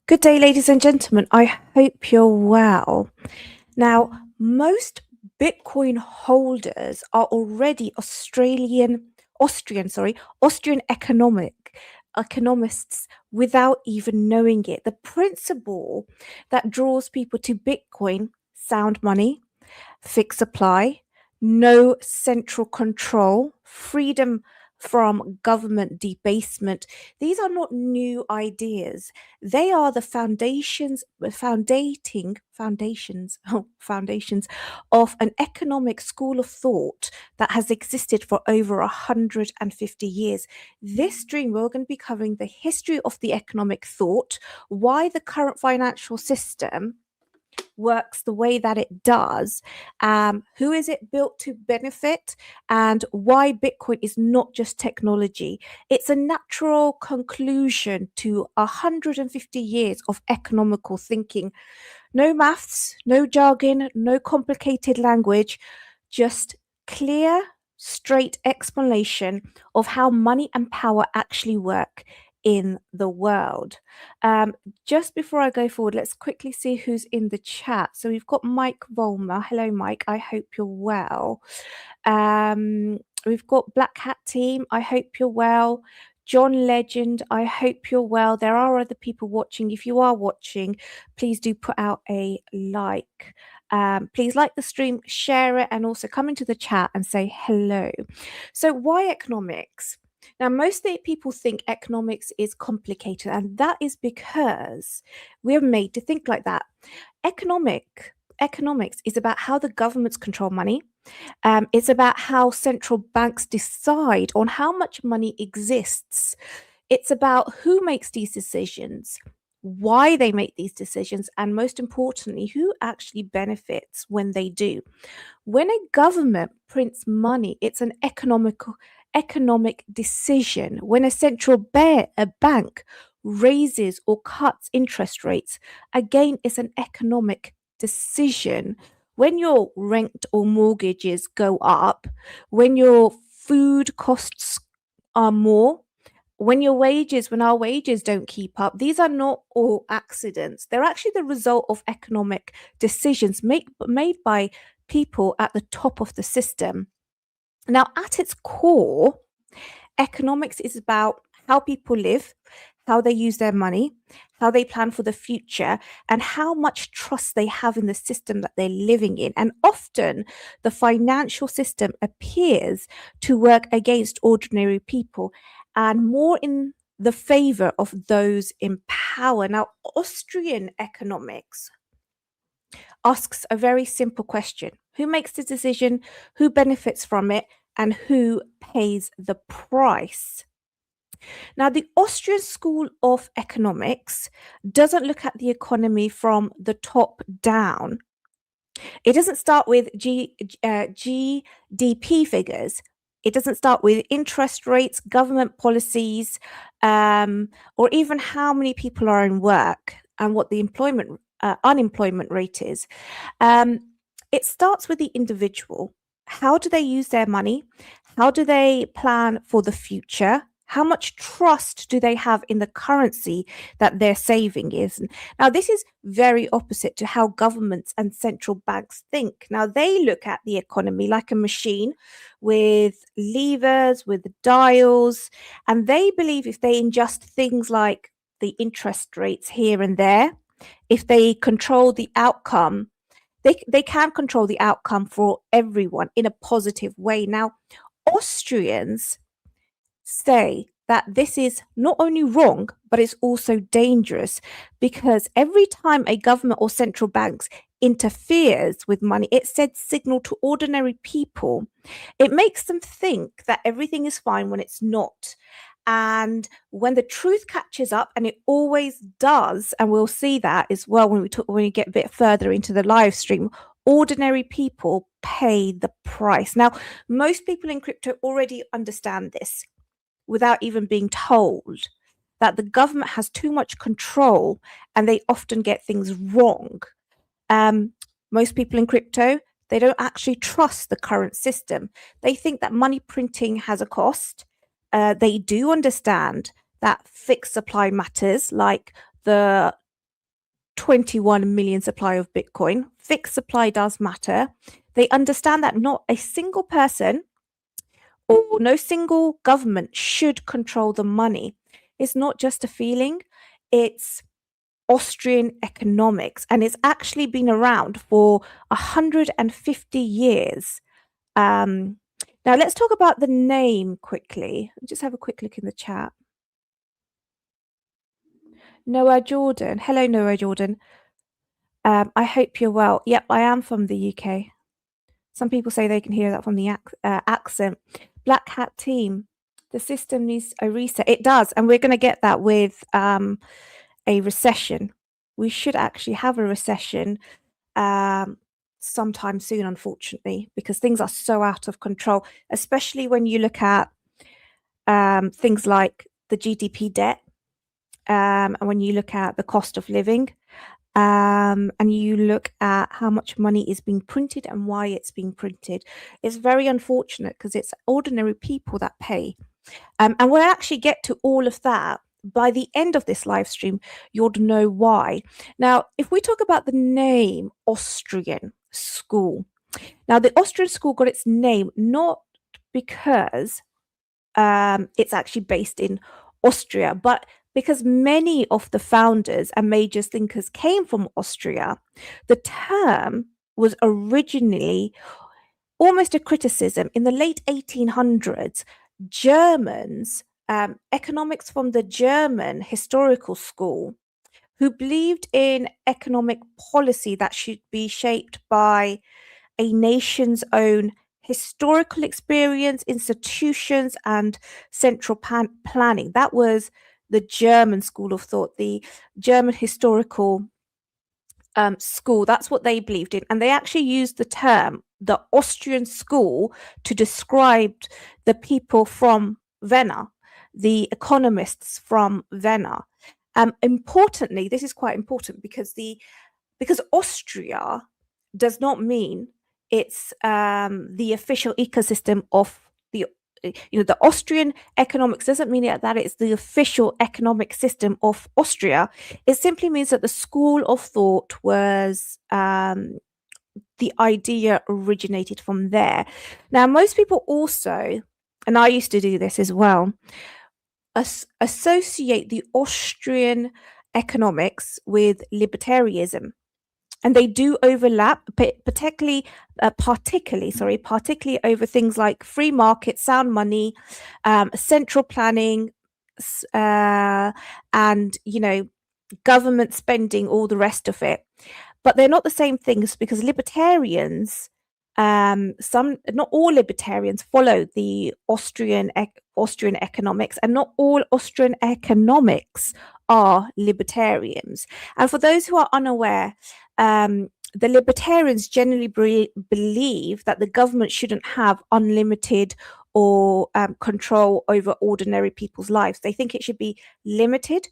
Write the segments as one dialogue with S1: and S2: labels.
S1: Good day, ladies and gentlemen. I hope you're well. Now, most Bitcoin holders are already Austrian economists without even knowing it. The principle that draws people to Bitcoin, sound money, fixed supply, no central control, freedom from government debasement. These are not new ideas. They are the foundations of an economic school of thought that has existed for over 150 years. This stream, we're going to be covering the history of the economic thought, why the current financial system works the way that it does, who is it built to benefit, and why Bitcoin is not just technology. It's a natural conclusion to 150 years of economical thinking. No maths, no jargon, no complicated language, just clear, straight explanation of how money and power actually work in the world. Just before I go forward, let's quickly see who's in the chat. So we've got Mike Volmer. Hello, Mike. I hope you're well. We've got Black Hat Team. I hope you're well. John Legend, I hope you're well. There are other people watching. If you are watching, please do put out a like. Please like the stream, share it, and also come into the chat and say hello. So, why economics? Now, most people think economics is complicated, and that is because we're made to think like that. Economics is about how the governments control money. It's about how central banks decide on how much money exists. It's about who makes these decisions, why they make these decisions, and most importantly, who actually benefits when they do. When a government prints money, it's an economic decision. When a central bank raises or cuts interest rates, again, it's an economic decision. When your rent or mortgages go up, when your food costs are more, when our wages don't keep up, these are not all accidents. They're actually the result of economic decisions made by people at the top of the system. Now, at its core, economics is about how people live, how they use their money, how they plan for the future, and how much trust they have in the system that they're living in. And often the financial system appears to work against ordinary people and more in the favor of those in power. Now, Austrian economics asks a very simple question: who makes the decision, who benefits from it, and who pays the price? Now, the Austrian School of Economics doesn't look at the economy from the top down. It doesn't start with GDP figures. It doesn't start with interest rates, government policies, or even how many people are in work and what the unemployment rate is. It starts with the individual. How do they use their money? How do they plan for the future? How much trust do they have in the currency that they're saving is? Now, this is very opposite to how governments and central banks think. Now, they look at the economy like a machine with levers, with dials, and they believe if they adjust things like the interest rates here and there, if they control the outcome, they can control the outcome for everyone in a positive way. Now, Austrians say that this is not only wrong, but it's also dangerous, because every time a government or central banks interferes with money, it sends signal to ordinary people. It makes them think that everything is fine when it's not. And when the truth catches up, and it always does, and we'll see that as well when we get a bit further into the live stream, ordinary people pay the price. Now, most people in crypto already understand this without even being told, that the government has too much control and they often get things wrong. Most people in crypto, they don't actually trust the current system. They think that money printing has a cost. They do understand that fixed supply matters, like the 21 million supply of Bitcoin. Fixed supply does matter. They understand that not a single person or no single government should control the money. It's not just a feeling, it's Austrian economics, and it's actually been around for 150 years. Now, let's talk about the name quickly. Just have a quick look in the chat. Noah Jordan. Hello, Noah Jordan. I hope you're well. Yep, I am from the UK. Some people say they can hear that from the accent. Black Hat Team. The system needs a reset. It does, and we're going to get that with a recession. We should actually have a recession sometime soon, unfortunately, because things are so out of control, especially when you look at things like the GDP debt, and when you look at the cost of living, and you look at how much money is being printed and why it's being printed. It's very unfortunate because it's ordinary people that pay. And we'll actually get to all of that. By the end of this live stream, you'll know why. Now, if we talk about the name Austrian School, now the Austrian School got its name not because it's actually based in Austria, but because many of the founders and major thinkers came from Austria. The term was originally almost a criticism. In the late 1800s, Germans, economics from the German historical school, who believed in economic policy that should be shaped by a nation's own historical experience, institutions, and central planning. That was the German school of thought, the German historical school. That's what they believed in. And they actually used the term, the Austrian school, to describe the people from Vienna, the economists from Vienna. Importantly, this is quite important because Austria does not mean it's the official ecosystem of the Austrian economics doesn't mean that it's the official economic system of Austria. It simply means that the school of thought was the idea originated from there. Now, most people also, and I used to do this as well, associate the Austrian economics with libertarianism. And they do overlap, particularly over things like free market, sound money, central planning, and government spending, all the rest of it. But they're not the same things because libertarians, not all libertarians follow the Austrian economics, and not all Austrian economics are libertarians. And for those who are unaware, the libertarians generally believe that the government shouldn't have unlimited or control over ordinary people's lives. They think it should be limited,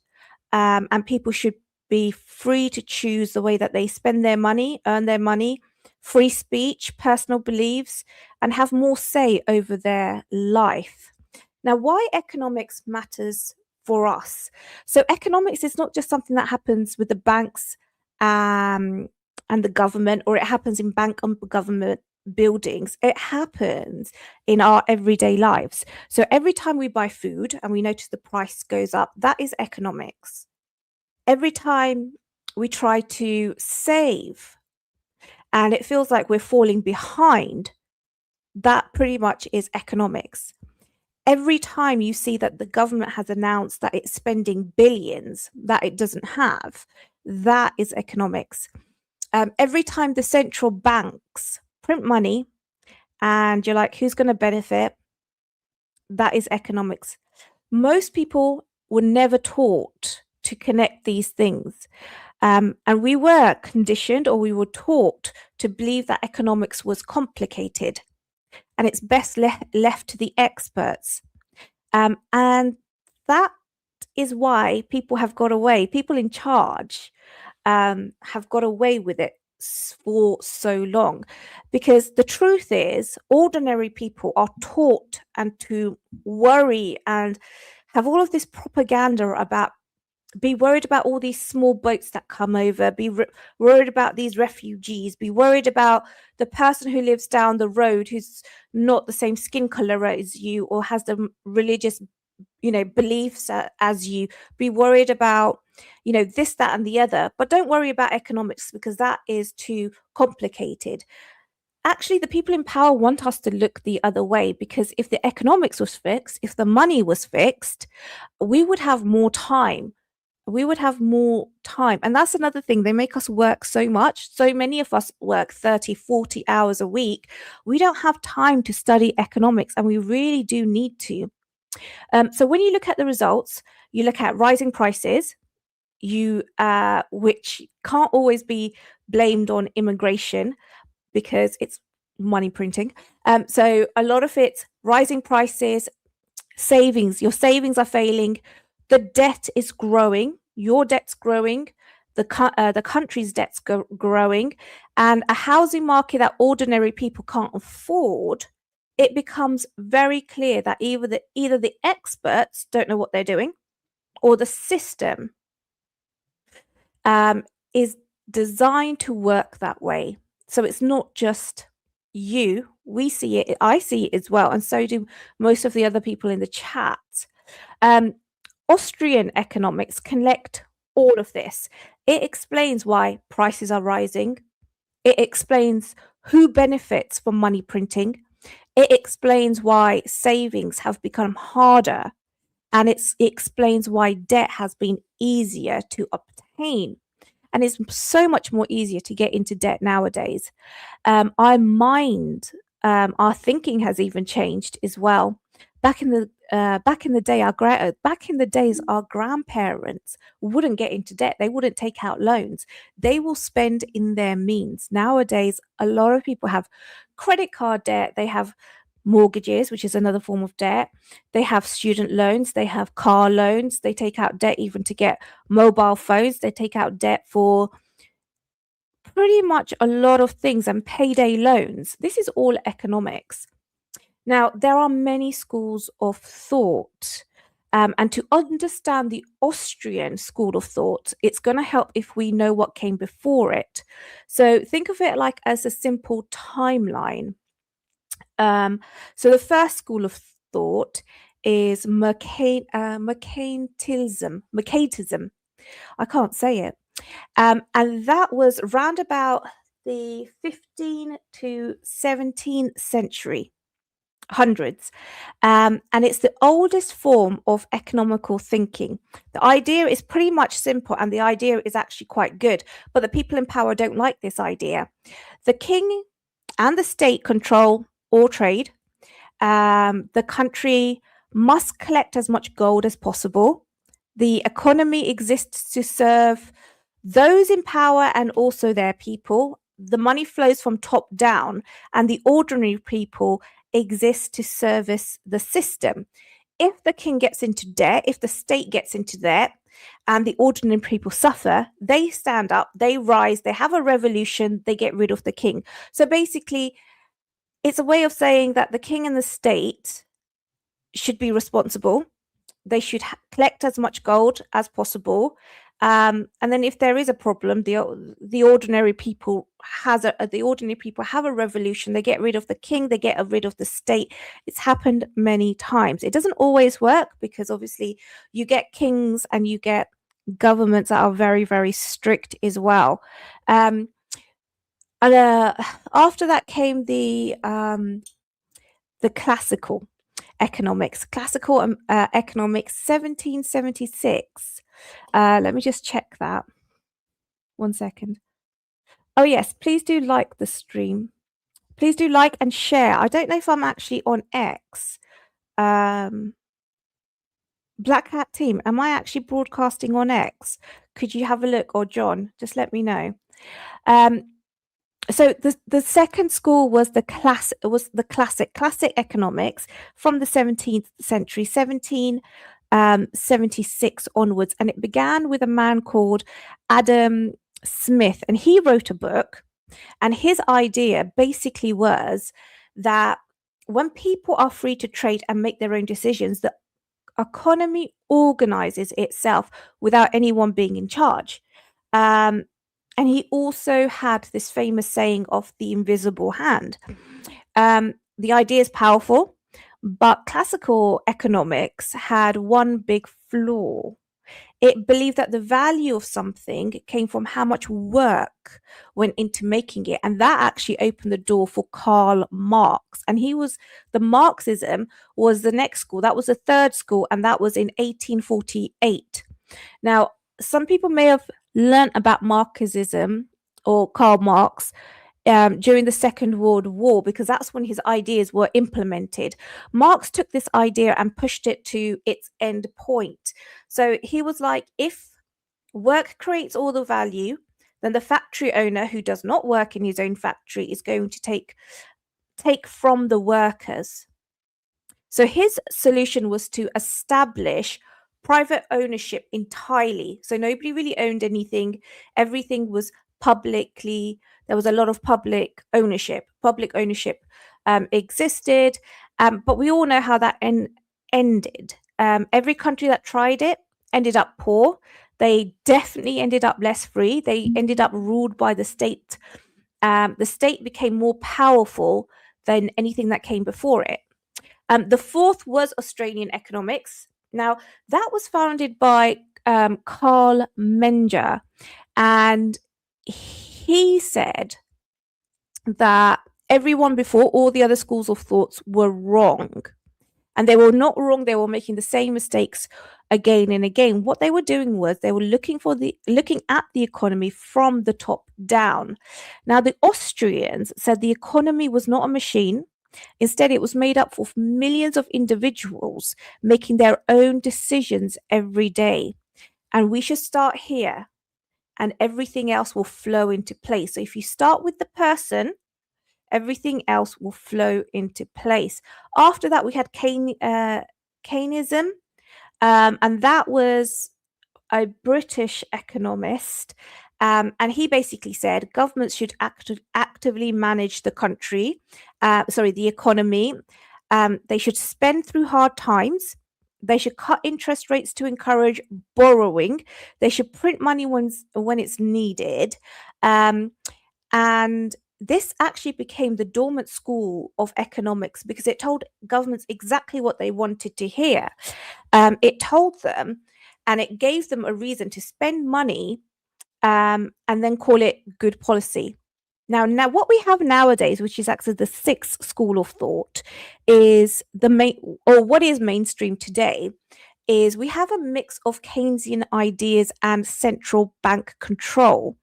S1: and people should be free to choose the way that they spend their money, earn their money, free speech, personal beliefs, and have more say over their life. Now, why economics matters for us? So economics is not just something that happens with the banks and the government, or it happens in bank and government buildings. It happens in our everyday lives. So every time we buy food and we notice the price goes up, that is economics. Every time we try to save and it feels like we're falling behind, that pretty much is economics. Every time you see that the government has announced that it's spending billions that it doesn't have, that is economics. Every time the central banks print money and you're like, who's going to benefit? That is economics. Most people were never taught to connect these things. And we were conditioned, or we were taught to believe that economics was complicated and it's best left to the experts. And that is why people have got away. People in charge have got away with it for so long, because the truth is ordinary people are taught and to worry and have all of this propaganda about be worried about all these small boats that come over, be worried about these refugees, be worried about the person who lives down the road who's not the same skin color as you or has the religious beliefs as you, be worried about this, that and the other, but don't worry about economics because that is too complicated. Actually, the people in power want us to look the other way, because if the economics was fixed, if the money was fixed, we would have more time. And that's another thing. They make us work so much. So many of us work 30, 40 hours a week. We don't have time to study economics, and we really do need to. So when you look at the results, you look at rising prices, which can't always be blamed on immigration because it's money printing. So a lot of it's rising prices, savings. Your savings are failing. The debt is growing. Your debt's growing. The country's debt's growing, and a housing market that ordinary people can't afford. It becomes very clear that either the experts don't know what they're doing, or the system is designed to work that way. So it's not just you. We see it. I see it as well, and so do most of the other people in the chat. Austrian economics collect all of this. It explains why prices are rising. It explains who benefits from money printing. It explains why savings have become harder, and it explains why debt has been easier to obtain. And it's so much more easier to get into debt nowadays. Our thinking has even changed as well. Back in the days, our grandparents wouldn't get into debt. They wouldn't take out loans. They will spend in their means. Nowadays, a lot of people have credit card debt. They have mortgages, which is another form of debt. They have student loans. They have car loans. They take out debt even to get mobile phones. They take out debt for pretty much a lot of things, and payday loans. This is all economics. Now, there are many schools of thought, and to understand the Austrian school of thought, it's going to help if we know what came before it. So think of it like as a simple timeline. So the first school of thought is Mercantilism. I can't say it. And that was round about the 15th to 17th century, hundreds. And it's the oldest form of economical thinking. The idea is pretty much simple, and the idea is actually quite good, but the people in power don't like this idea. The king and the state control all trade. The country must collect as much gold as possible. The economy exists to serve those in power and also their people. The money flows from top down, and the ordinary people exist to service the system. If the king gets into debt, if the state gets into debt, and the ordinary people suffer, they stand up, they rise, they have a revolution, they get rid of the king. So basically, it's a way of saying that the king and the state should be responsible. They should collect as much gold as possible. And then if there is a problem, the ordinary people have a revolution. They get rid of the king, they get rid of the state. It's happened many times. It doesn't always work, because obviously you get kings and you get governments that are very, very strict as well. And after that came the classical economics. Classical economics, 1776. Let me just check that. 1 second. Oh yes, please do like the stream. Please do like and share. I don't know if I'm actually on X. Black Hat Team, am I actually broadcasting on X? Could you have a look, or John? Just let me know. So the second school was the classic economics from the 17th century, 1776 onwards, and it began with a man called Adam Smith, and he wrote a book, and his idea basically was that when people are free to trade and make their own decisions, the economy organizes itself without anyone being in charge. And he also had this famous saying of the invisible hand. The idea is powerful, but classical economics had one big flaw. It believed that the value of something came from how much work went into making it. And that actually opened the door for Karl Marx. And the Marxism was the next school. That was the third school, and that was in 1848. Now, some people may have learned about Marxism or Karl Marx during the Second World War, because that's when his ideas were implemented. Marx took this idea and pushed it to its end point. So he was like, if work creates all the value, then the factory owner who does not work in his own factory is going to take from the workers. So his solution was to establish private ownership entirely. So nobody really owned anything. Everything was publicly, there was a lot of public ownership. Public ownership existed, but we all know how that ended. Every country that tried it ended up poor. They definitely ended up less free. They ended up ruled by the state. The state became more powerful than anything that came before it. The fourth was Australian Economics. Now, that was founded by Carl Menger, and he said that everyone before, all the other schools of thoughts, were wrong. And they were not wrong. They were making the same mistakes again and again. What they were doing was they were looking at the economy from the top down. Now, the Austrians said the economy was not a machine. Instead, it was made up of millions of individuals making their own decisions every day. And we should start here, and everything else will flow into place. So if you start with the person, everything else will flow into place. After that, we had Keynesism, and that was a British economist. And he basically said governments should actively manage the the economy. They should spend through hard times. They should cut interest rates to encourage borrowing. They should print money when it's needed. And this actually became the dormant school of economics because it told governments exactly what they wanted to hear. It told them, and it gave them a reason to spend money and then call it good policy. Now, what we have nowadays, which is actually the sixth school of thought, is what is mainstream today, is we have a mix of Keynesian ideas and central bank control.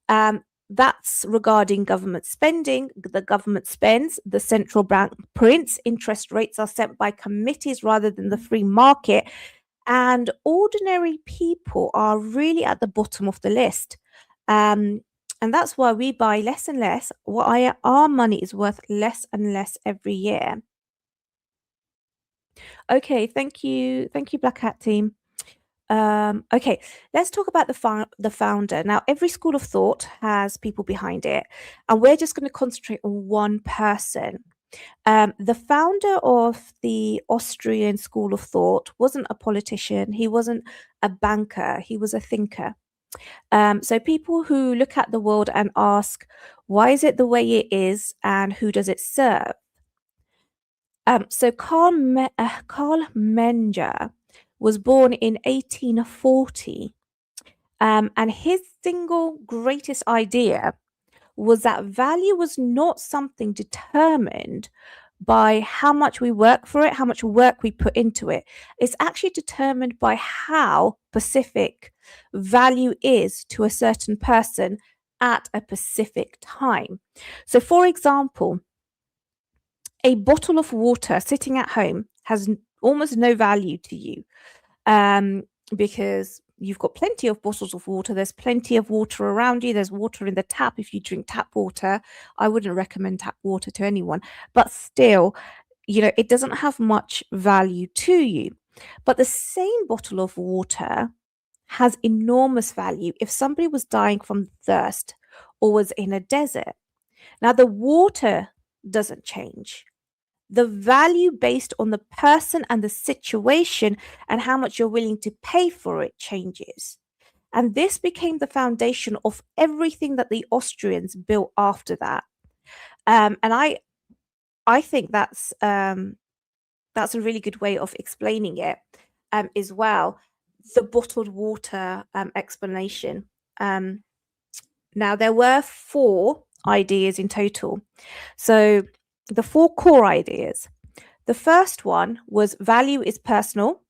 S1: That's regarding government spending. The government spends, the central bank prints, interest rates are set by committees rather than the free market. And ordinary people are really at the bottom of the list. And that's why we buy less and less. Our money is worth less and less every year. Okay, thank you, Black Hat team. Okay, let's talk about the founder. Now, every school of thought has people behind it, and we're just going to concentrate on one person. The founder of the Austrian School of Thought wasn't a politician. He wasn't a banker. He was a thinker. So people who look at the world and ask, why is it the way it is, and who does it serve? So Karl Menger was born in 1840, and his single greatest idea was that value was not something determined by how much we work for it, how much work we put into it. It's actually determined by how specific value is to a certain person at a specific time. So, for example, a bottle of water sitting at home has almost no value to you because you've got plenty of bottles of water. There's plenty of water around you. There's water in the tap. If you drink tap water, I wouldn't recommend tap water to anyone, but still, it doesn't have much value to you. But the same bottle of water has enormous value if somebody was dying from thirst or was in a desert. Now, the water doesn't change. The value based on the person and the situation and how much you're willing to pay for it changes. And this became the foundation of everything that the Austrians built after that. And I think that's a really good way of explaining it as well. The bottled water explanation. Now, there were 4 ideas in total. So the 4 core ideas. The first one was value is personal.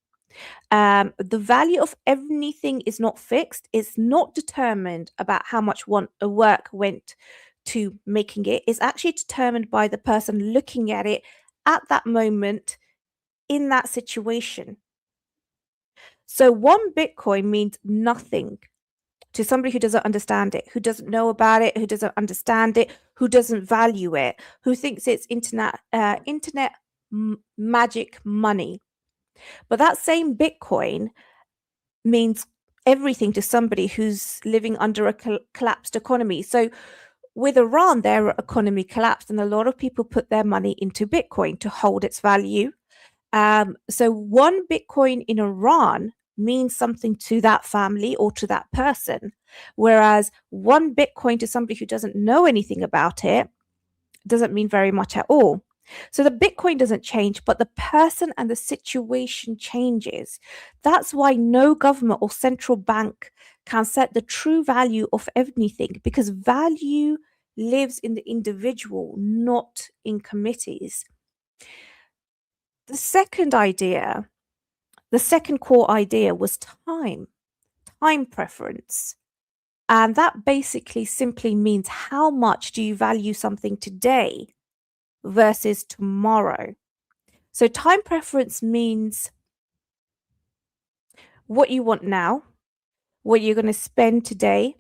S1: The value of anything is not fixed. It's not determined about how much work went to making it. It's actually determined by the person looking at it at that moment in that situation. So 1 Bitcoin means nothing to somebody who doesn't understand it, who doesn't know about it, who doesn't understand it, who doesn't value it, who thinks it's internet magic money. But that same Bitcoin means everything to somebody who's living under a collapsed economy. So with Iran, their economy collapsed, and a lot of people put their money into Bitcoin to hold its value. So 1 Bitcoin in Iran means something to that family or to that person, whereas 1 Bitcoin to somebody who doesn't know anything about it doesn't mean very much at all. So the Bitcoin doesn't change, but the person and the situation changes. That's why no government or central bank can set the true value of anything, because value lives in the individual, not in committees. The second core idea was time preference. And that basically simply means how much do you value something today versus tomorrow. So time preference means what you want now, what you're going to spend today.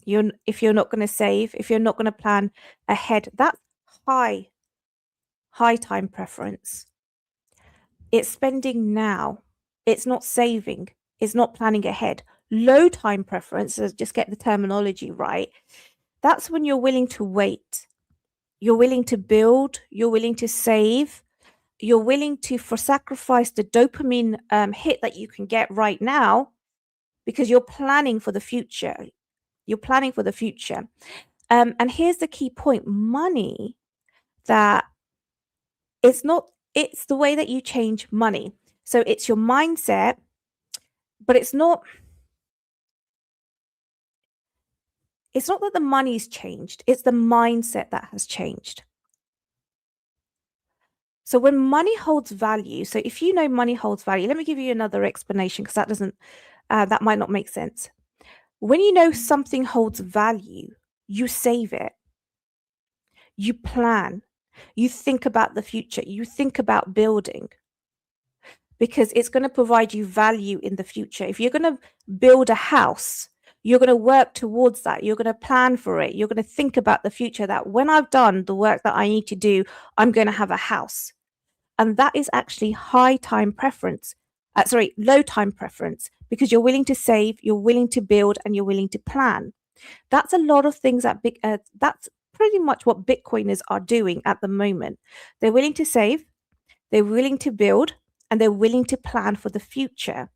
S1: If you're not going to save, if you're not going to plan ahead, that's high time preference. It's spending now. It's not saving. It's not planning ahead. Low time preference, so just get the terminology right. That's when you're willing to wait. You're willing to build. You're willing to save. You're willing to sacrifice the dopamine hit that you can get right now because you're planning for the future. You're planning for the future. And here's the key point. Money, that it's the way that you change money. So it's your mindset, but it's not that the money's changed. It's the mindset that has changed. So when money holds value, so if you know money holds value, let me give you another explanation because that might not make sense. When you know something holds value, you save it. You plan. You think about the future. You think about building because it's going to provide you value in the future. If you're going to build a house, you're going to work towards that. You're going to plan for it. You're going to think about the future, that when I've done the work that I need to do, I'm going to have a house. And that is actually low time preference, because you're willing to save, you're willing to build, and you're willing to plan. That's a lot of things that's pretty much what Bitcoiners are doing at the moment. They're willing to save, they're willing to build, and they're willing to plan for the future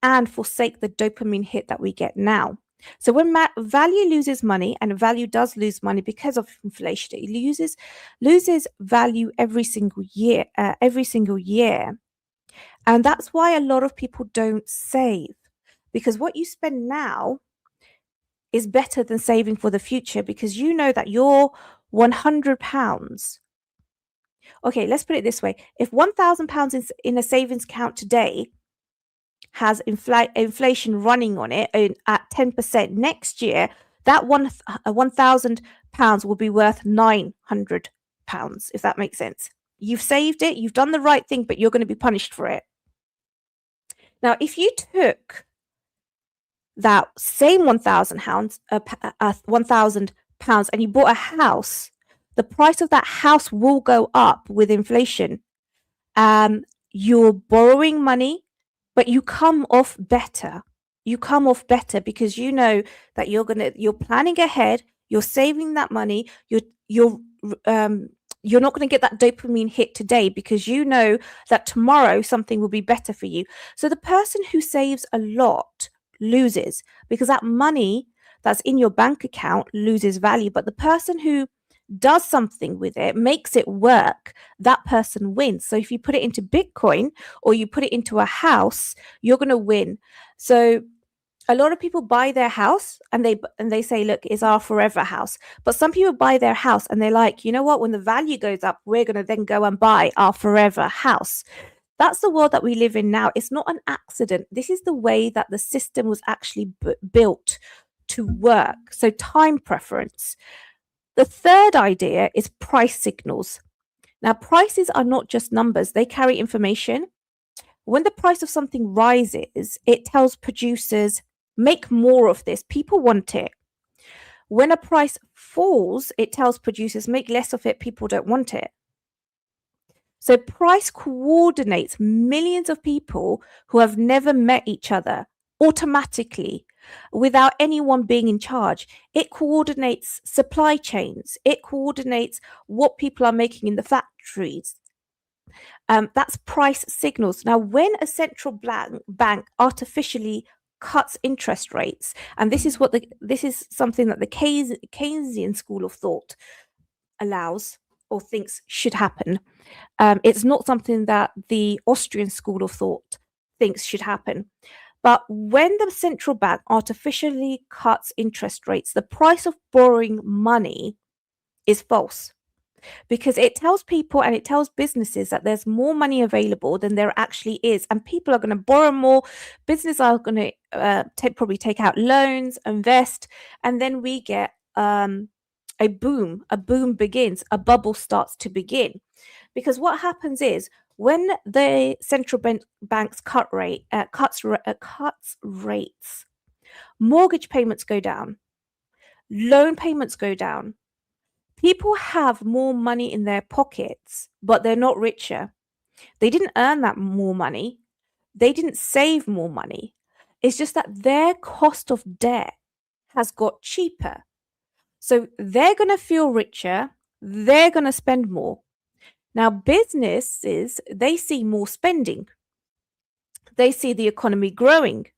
S1: and forsake the dopamine hit that we get now. So when value loses money, and value does lose money because of inflation, it loses value every single year. And that's why a lot of people don't save, because what you spend now is better than saving for the future, because you know that your £100. Okay, let's put it this way. If £1,000 in a savings account today has inflation running on it at 10%, next year, that £1,000 will be worth £900, if that makes sense. You've saved it, you've done the right thing, but you're going to be punished for it. Now, if you took that same £1,000 and you bought a house, the price of that house will go up with inflation. You're borrowing money, but you come off better. You come off better because you know that you're planning ahead, you're saving that money, you're You're not going to get that dopamine hit today because you know that tomorrow something will be better for you. So the person who saves a lot loses because that money that's in your bank account loses value. But the person who does something with it, makes it work, that person wins. So if you put it into Bitcoin or you put it into a house, you're going to win. So a lot of people buy their house and they say, look, it's our forever house. But some people buy their house and they're like, you know what, when the value goes up, we're going to then go and buy our forever house. That's the world that we live in now. It's not an accident. This is the way that the system was actually built to work. So time preference. The third idea is price signals. Now, prices are not just numbers, they carry information. When the price of something rises, it tells producers, make more of this, people want it. When a price falls, it tells producers, make less of it, people don't want it. So price coordinates millions of people who have never met each other automatically without anyone being in charge. It coordinates supply chains. It coordinates what people are making in the factories. That's price signals. Now, when a central bank artificially cuts interest rates, and this is something that the Keynesian school of thought allows or thinks should happen. It's not something that the Austrian school of thought thinks should happen. But when the central bank artificially cuts interest rates, the price of borrowing money is false because it tells people and it tells businesses that there's more money available than there actually is. And people are going to borrow more. Businesses are going to probably take out loans, invest, and then we get a boom. A boom begins. A bubble starts to begin. Because what happens is when the central banks cuts rates, mortgage payments go down, loan payments go down. People have more money in their pockets, but they're not richer. They didn't earn that more money. They didn't save more money. It's just that their cost of debt has got cheaper. So they're going to feel richer. They're going to spend more. Now, businesses, they see more spending. They see the economy growing.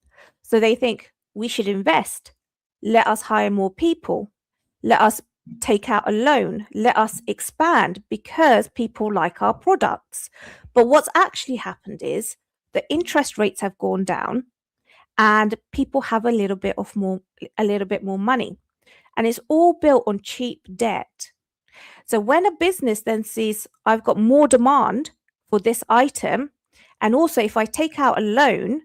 S1: So they think we should invest. Let us hire more people. Let us take out a loan. Let us expand because people like our products. But what's actually happened is the interest rates have gone down and people have a little bit more money. And it's all built on cheap debt. So when a business then sees, I've got more demand for this item, and also if I take out a loan,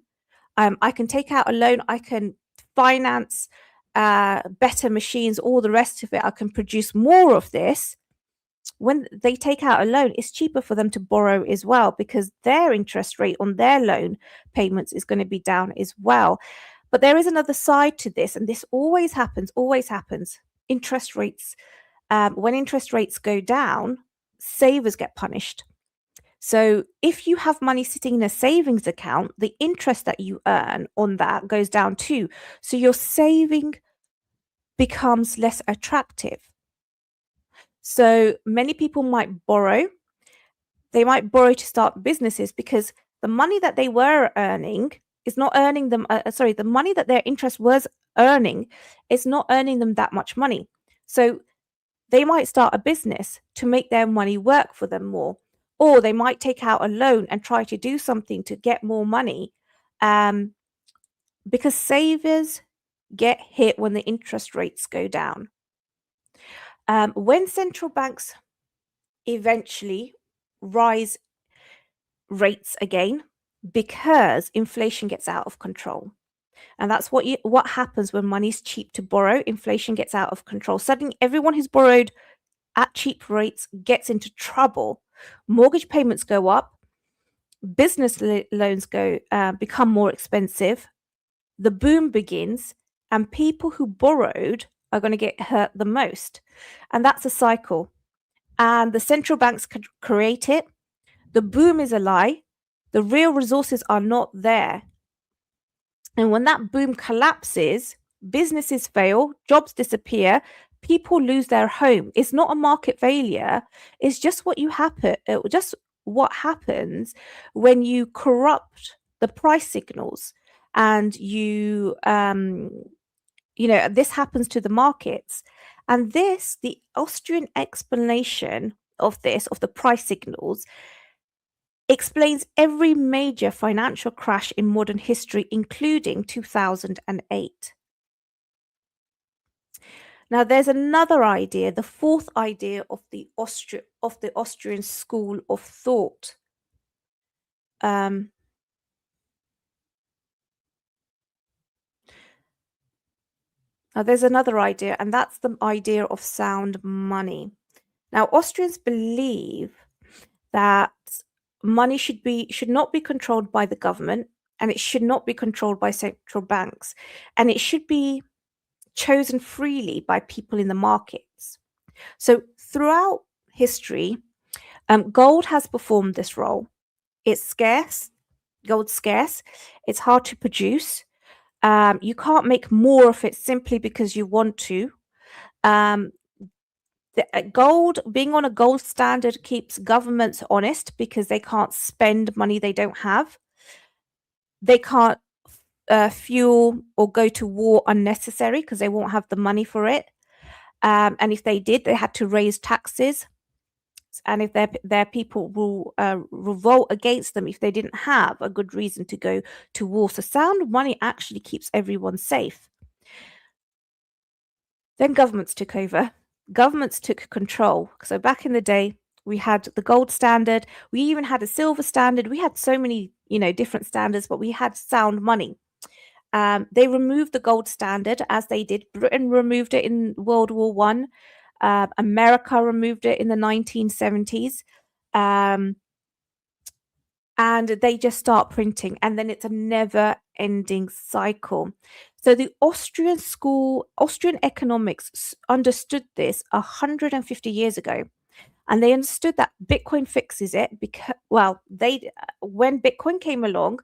S1: I can take out a loan, I can finance better machines, all the rest of it, I can produce more of this. When they take out a loan, it's cheaper for them to borrow as well because their interest rate on their loan payments is going to be down as well. But there is another side to this, and this always happens. Interest rates, when interest rates go down, savers get punished. So if you have money sitting in a savings account, the interest that you earn on that goes down too. So your saving becomes less attractive. So many people might borrow. They might borrow to start businesses because the money that they were earning is not earning them. The money that their interest was earning is not earning them that much money. So they might start a business to make their money work for them more, or they might take out a loan and try to do something to get more money, because savers get hit when the interest rates go down. When central banks eventually rise rates again, because inflation gets out of control. And that's what happens when money's cheap to borrow. Inflation gets out of control. Suddenly, everyone who's borrowed at cheap rates gets into trouble. Mortgage payments go up. Business loans become more expensive. The boom begins, and people who borrowed are going to get hurt the most. And that's a cycle. And the central banks could create it. The boom is a lie. The real resources are not there. And when that boom collapses, businesses fail, jobs disappear, people lose their home. It's not a market failure. It's just what happens when you corrupt the price signals and this happens to the markets. And the Austrian explanation of the price signals, explains every major financial crash in modern history, including 2008. Now, there's another idea, the fourth idea of the Austrian School of Thought. Now, there's another idea, and that's the idea of sound money. Now, Austrians believe that money should not be controlled by the government, and it should not be controlled by central banks, and it should be chosen freely by people in the markets. So throughout history, gold has performed this role. It's scarce, gold's scarce, it's hard to produce. You can't make more of it simply because you want to. Gold, being on a gold standard, keeps governments honest because they can't spend money they don't have. They can't fuel or go to war unnecessary because they won't have the money for it. And if they did, they had to raise taxes. And if their people will revolt against them if they didn't have a good reason to go to war. So sound money actually keeps everyone safe. Then governments took over. Governments took control. So back in the day, we had the gold standard. We even had a silver standard. We had so many, different standards, but we had sound money. They removed the gold standard, as they did. Britain removed it in World War One. America removed it in the 1970s. And they just start printing, and then it's a never-ending cycle. So the Austrian Economics understood this 150 years ago, and they understood that Bitcoin fixes it because, when Bitcoin came along,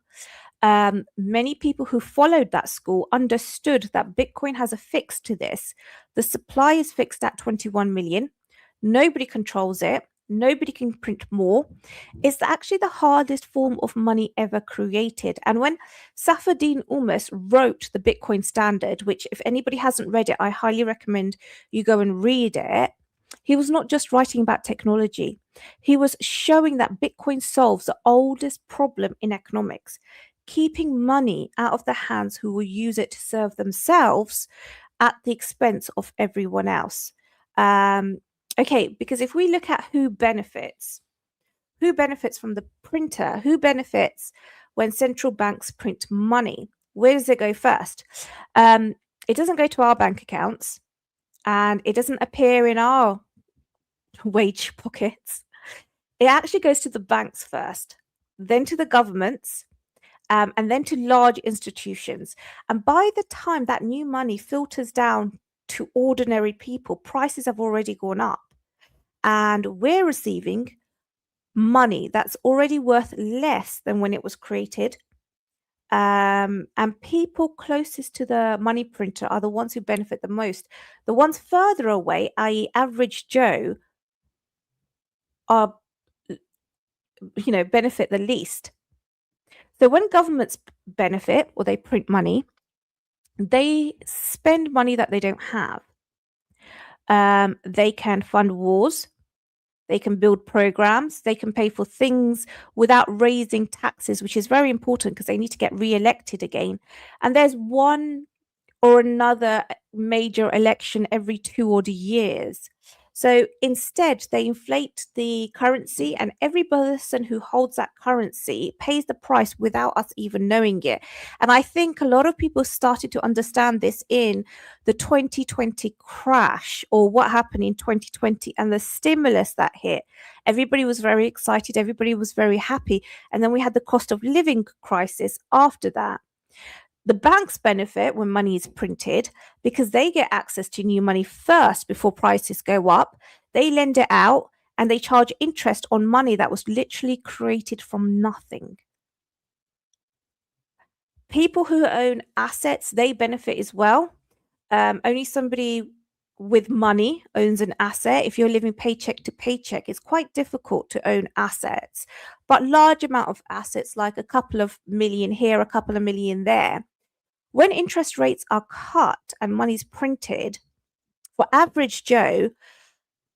S1: many people who followed that school understood that Bitcoin has a fix to this. The supply is fixed at 21 million. Nobody controls it. Nobody can print more. It's actually the hardest form of money ever created. And when Saifedean Ummus wrote the Bitcoin standard, which if anybody hasn't read it, I highly recommend you go and read it. He was not just writing about technology. He was showing that Bitcoin solves the oldest problem in economics, keeping money out of the hands who will use it to serve themselves at the expense of everyone else. Okay, because if we look at who benefits from the printer, who benefits when central banks print money, where does it go first? It doesn't go to our bank accounts, and it doesn't appear in our wage pockets. It actually goes to the banks first, then to the governments, and then to large institutions. And by the time that new money filters down to ordinary people, prices have already gone up. And we're receiving money that's already worth less than when it was created. And people closest to the money printer are the ones who benefit the most. The ones further away, i.e., average Joe, are, benefit the least. So when governments benefit or they print money, they spend money that they don't have. They can fund wars. They can build programs. They can pay for things without raising taxes, which is very important because they need to get re-elected again. And there's one or another major election every 2 odd years. So instead, they inflate the currency, and every person who holds that currency pays the price without us even knowing it. And I think a lot of people started to understand this in the 2020 crash, or what happened in 2020 and the stimulus that hit. Everybody was very excited. Everybody was very happy. And then we had the cost of living crisis after that. The banks benefit when money is printed because they get access to new money first before prices go up. They lend it out and they charge interest on money that was literally created from nothing. People who own assets, they benefit as well. Only somebody with money owns an asset. If you're living paycheck to paycheck, it's quite difficult to own assets. But large amount of assets, like a couple of million here, a couple of million there, when interest rates are cut and money's printed, for average Joe,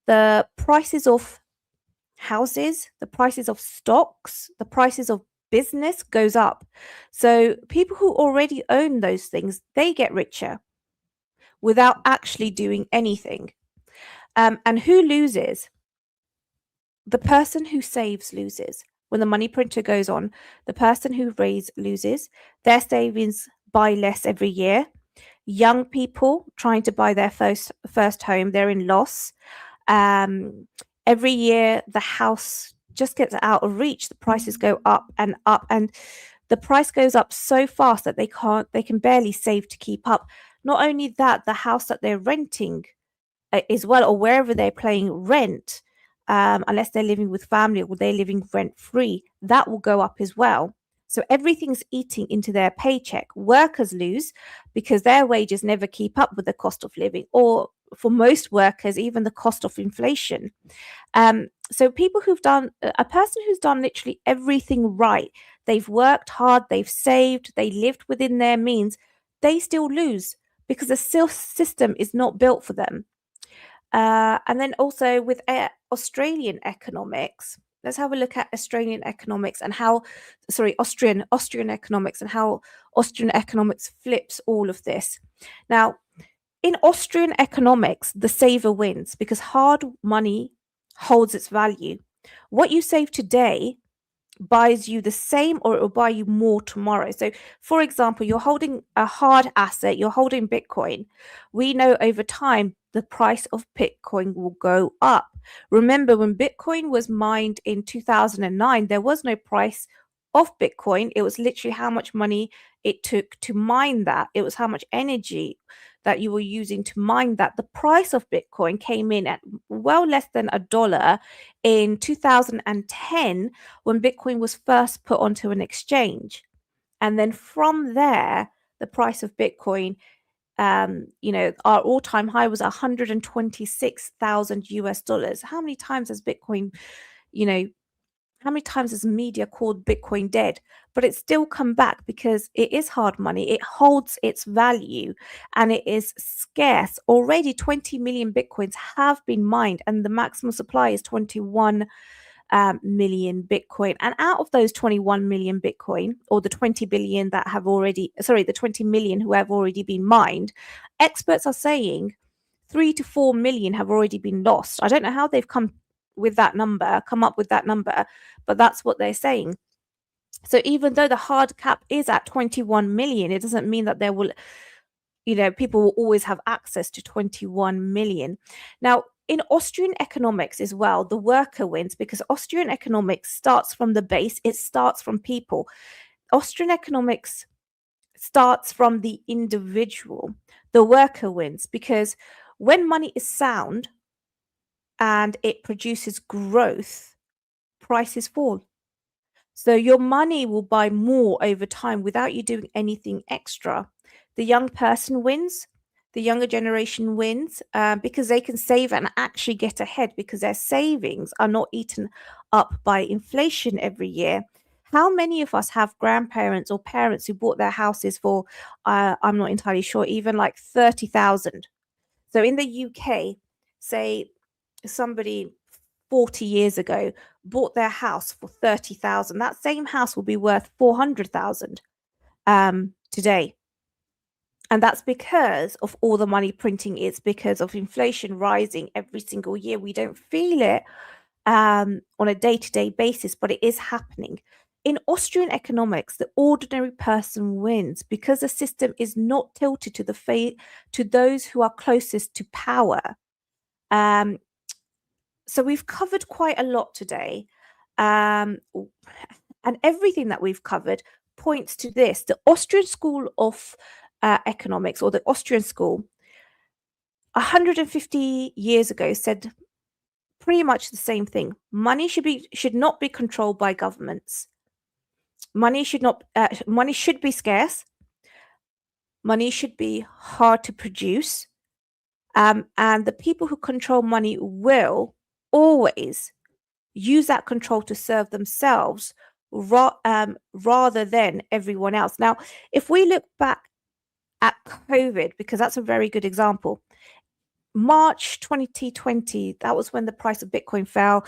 S1: the prices of houses, the prices of stocks, the prices of business goes up. So people who already own those things, they get richer without actually doing anything. And who loses? The person who saves loses. When the money printer goes on, the person who raised loses. Their savings buy less every year. Young people trying to buy their first home, they're in loss. Every year, the house just gets out of reach. The prices go up, and the price goes up so fast that they can barely save to keep up. Not only that, the house that they're renting as well, or wherever they're paying rent, unless they're living with family or they're living rent free, that will go up as well. So everything's eating into their paycheck. Workers lose because their wages never keep up with the cost of living, or for most workers, even the cost of inflation. So people a person who's done literally everything right, they've worked hard, they've saved, they lived within their means, they still lose because the system is not built for them. And then also with Australian economics, let's have a look at Australian economics and Austrian economics, and how Austrian economics flips all of this. Now, in Austrian economics, the saver wins because hard money holds its value. What you save today buys you the same, or it will buy you more tomorrow. So, for example, you're holding a hard asset, you're holding Bitcoin. We know over time the price of Bitcoin will go up. Remember, when Bitcoin was mined in 2009, there was no price of Bitcoin. It was literally how much money it took to mine that. It was how much energy that you were using to mine that. The price of Bitcoin came in at well less than $1 in 2010 when Bitcoin was first put onto an exchange. And then from there, the price of Bitcoin, our all-time high was 126,000 US dollars. How many times has Bitcoin, how many times has media called Bitcoin dead? But it's still come back because it is hard money. It holds its value and it is scarce. Already 20 million Bitcoins have been mined, and the maximum supply is 21 million Bitcoin. And out of those 21 million Bitcoin, or the 20 million who have already been mined, experts are saying 3 to 4 million have already been lost. I don't know how they've come up with that number, but that's what they're saying. So even though the hard cap is at 21 million, it doesn't mean that people will always have access to 21 million. Now, in Austrian economics as well, the worker wins because Austrian economics starts from the base. It starts from people. Austrian economics starts from the individual. The worker wins because when money is sound and it produces growth, prices fall. So your money will buy more over time without you doing anything extra. The young person wins. The younger generation wins because they can save and actually get ahead because their savings are not eaten up by inflation every year. How many of us have grandparents or parents who bought their houses for, I'm not entirely sure, even like 30,000? So in the UK, say somebody 40 years ago bought their house for 30,000. That same house will be worth 400,000 today. And that's because of all the money printing. It's because of inflation rising every single year. We don't feel it on a day-to-day basis, but it is happening. In Austrian economics, the ordinary person wins because the system is not tilted to those who are closest to power. So we've covered quite a lot today. And everything that we've covered points to this. The Austrian School of Economics, or the Austrian School, 150 years ago said pretty much the same thing. Money should not be controlled by governments. Money should be scarce. Money should be hard to produce. And the people who control money will always use that control to serve themselves rather than everyone else. Now, if we look back at COVID, because that's a very good example, March 2020, that was when the price of Bitcoin fell.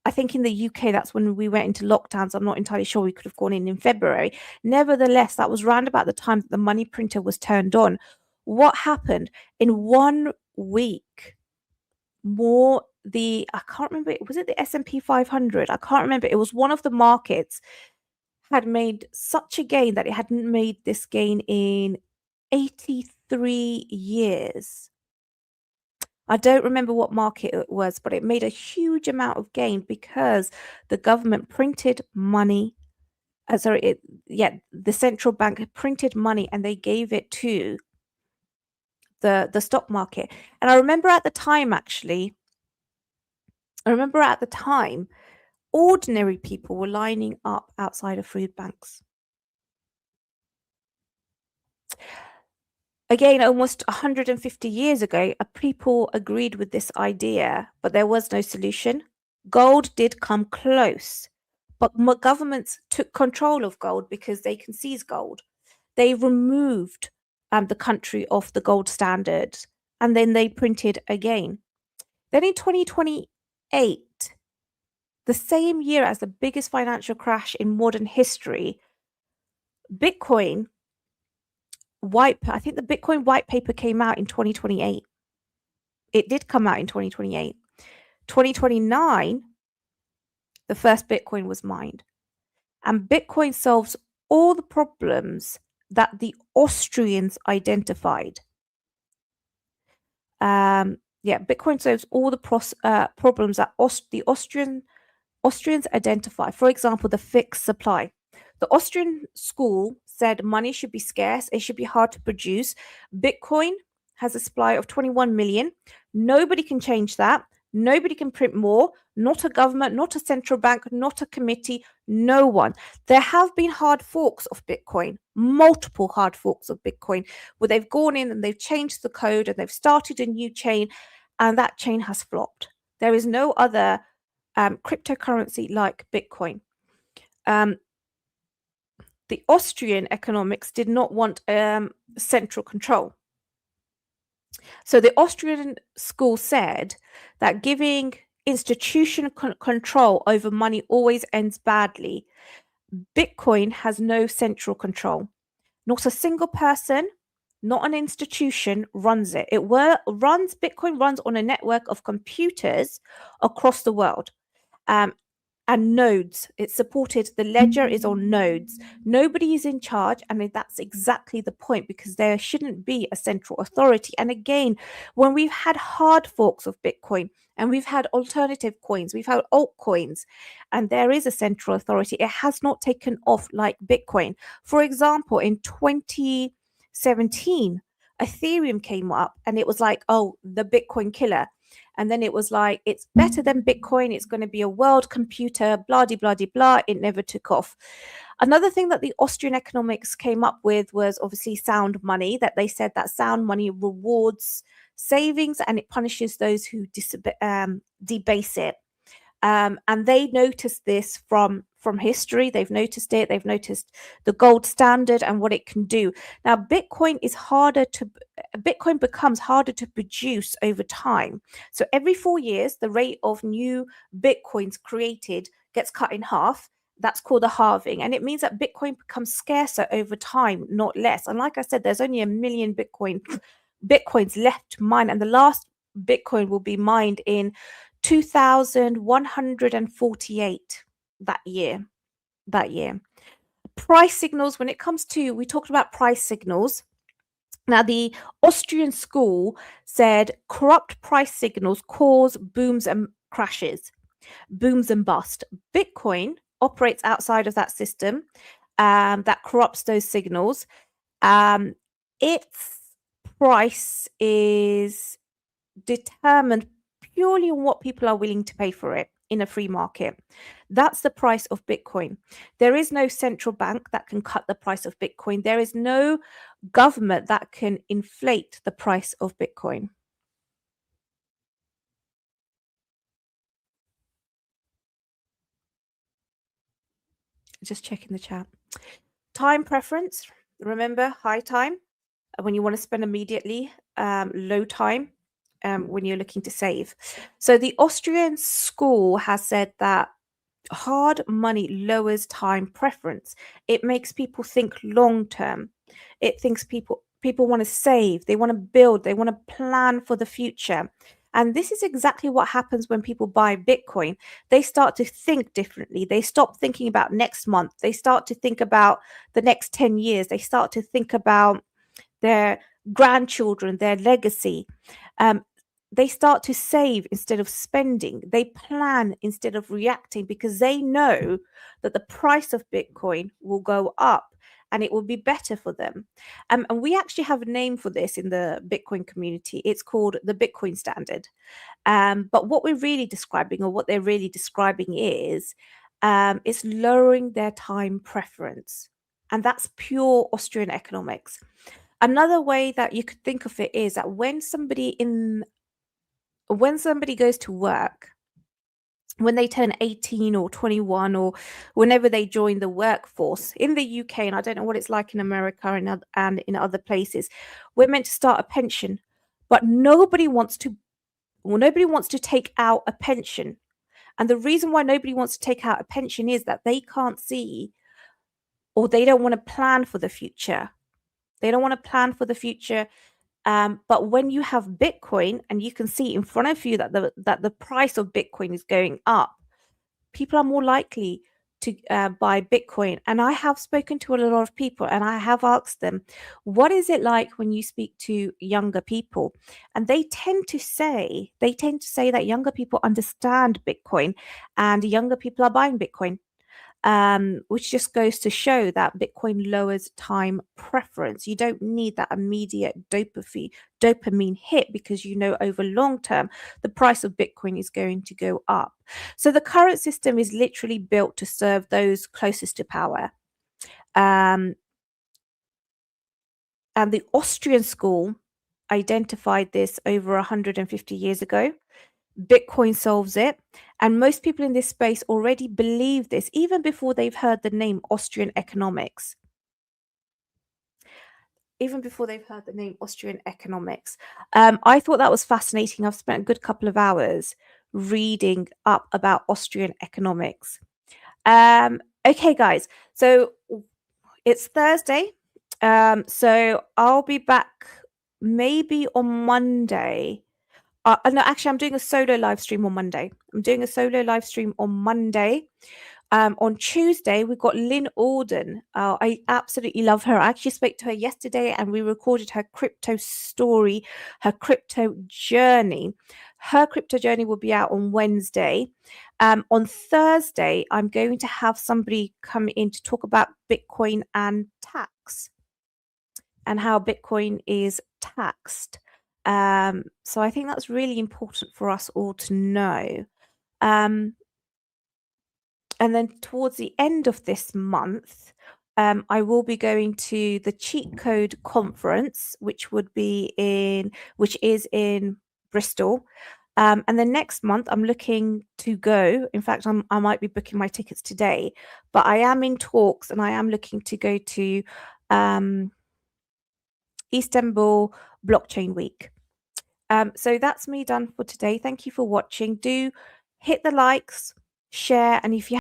S1: I think in the UK, that's when we went into lockdowns. I'm not entirely sure. We could have gone in February. Nevertheless, that was round about the time that the money printer was turned on. What happened? In 1 week, I can't remember, was it the S&P 500? I can't remember. It was one of the markets had made such a gain that it hadn't made this gain in 83 years. I don't remember what market it was, but it made a huge amount of gain because the government printed money. The central bank printed money and they gave it to the stock market. And I remember at the time, ordinary people were lining up outside of food banks. Again, almost 150 years ago, people agreed with this idea, but there was no solution. Gold did come close, but governments took control of gold because they can seize gold. They removed the country off the gold standard, and then they printed again. Then in 2028, the same year as the biggest financial crash in modern history, I think the Bitcoin white paper came out in 2028. It did come out in 2028. 2029, the first Bitcoin was mined. And Bitcoin solves all the problems that the Austrians identified. Bitcoin solves all the problems that the Austrians identify. For example, the fixed supply. The Austrian school said money should be scarce, it should be hard to produce. Bitcoin has a supply of 21 million. Nobody can change that. Nobody can print more, not a government, not a central bank, not a committee, no one. There have been hard forks of Bitcoin, multiple hard forks of Bitcoin, where they've gone in and they've changed the code and they've started a new chain, and that chain has flopped. There is no other cryptocurrency like Bitcoin. The Austrian economics did not want central control. So the Austrian school said that giving institutional control over money always ends badly. Bitcoin has no central control. Not a single person, not an institution runs it. Bitcoin runs on a network of computers across the world. And nodes. It's supported, the ledger is on nodes. Nobody is in charge, and that's exactly the point, because there shouldn't be a central authority. And again, when we've had hard forks of Bitcoin and we've had alternative coins, we've had altcoins, and there is a central authority, it has not taken off like Bitcoin. For example, in 2017, Ethereum came up and it was like, oh, the Bitcoin killer. And then it was like, it's better than Bitcoin. It's going to be a world computer, blah, de, blah, de, blah. It never took off. Another thing that the Austrian economics came up with was obviously sound money, that they said that sound money rewards savings and it punishes those who debase it. And they noticed this from history. They've noticed it. They've noticed the gold standard and what it can do. Now, Bitcoin becomes harder to produce over time. So every 4 years, the rate of new Bitcoins created gets cut in half. That's called a halving. And it means that Bitcoin becomes scarcer over time, not less. And like I said, there's only 1 million Bitcoins left to mine. And the last Bitcoin will be mined in 2148 that year. Price signals, when it comes to, we talked about price signals. Now, the Austrian school said corrupt price signals cause booms and crashes, booms and bust. Bitcoin operates outside of that system that corrupts those signals. Its price is determined purely on what people are willing to pay for it in a free market. That's the price of Bitcoin. There is no central bank that can cut the price of Bitcoin. There is no government that can inflate the price of Bitcoin. Just checking the chat. Time preference. Remember, high time when you want to spend immediately, low time when you're looking to save. So the Austrian school has said that hard money lowers time preference. It makes people think long term. It thinks people want to save, they want to build, they want to plan for the future. And this is exactly what happens when people buy Bitcoin. They start to think differently. They stop thinking about next month. They start to think about the next 10 years. They start to think about their grandchildren, their legacy. They start to save instead of spending. They plan instead of reacting because they know that the price of Bitcoin will go up and it will be better for them. And we actually have a name for this in the Bitcoin community. It's called the Bitcoin Standard. But what we're really describing, or what they're really describing, is it's lowering their time preference. And that's pure Austrian economics. Another way that you could think of it is that when somebody goes to work, when they turn 18 or 21, or whenever they join the workforce in the UK, and I don't know what it's like in America and in other places, we're meant to start a pension, but nobody wants to take out a pension. And the reason why nobody wants to take out a pension is that they can't see, or they don't want to plan for the future. They don't want to plan for the future. But when you have Bitcoin and you can see in front of you that the price of Bitcoin is going up, people are more likely to buy Bitcoin. And I have spoken to a lot of people, and I have asked them, what is it like when you speak to younger people? And they tend to say that younger people understand Bitcoin and younger people are buying Bitcoin. Which just goes to show that Bitcoin lowers time preference. You don't need that immediate dopamine hit, because you know over long term the price of Bitcoin is going to go up. So the current system is literally built to serve those closest to power. And the Austrian school identified this over 150 years ago. Bitcoin solves it. And most people in this space already believe this, even before they've heard the name Austrian Economics. Even before they've heard the name Austrian Economics. I thought that was fascinating. I've spent a good couple of hours reading up about Austrian economics. Okay, guys. So it's Thursday. So I'll be back maybe on Monday. No, actually, I'm doing a solo live stream on Monday. On Tuesday, we've got Lynn Alden. I absolutely love her. I actually spoke to her yesterday and we recorded her crypto story, her crypto journey. Her crypto journey will be out on Wednesday. On Thursday, I'm going to have somebody come in to talk about Bitcoin and tax and how Bitcoin is taxed. So I think that's really important for us all to know. And then towards the end of this month, I will be going to the Cheat Code Conference, which is in Bristol. And then next month, I'm looking to go. In fact, I might be booking my tickets today, but I am in talks and I am looking to go to Istanbul Blockchain Week. So that's me done for today. Thank you for watching. Do hit the likes, share, and if you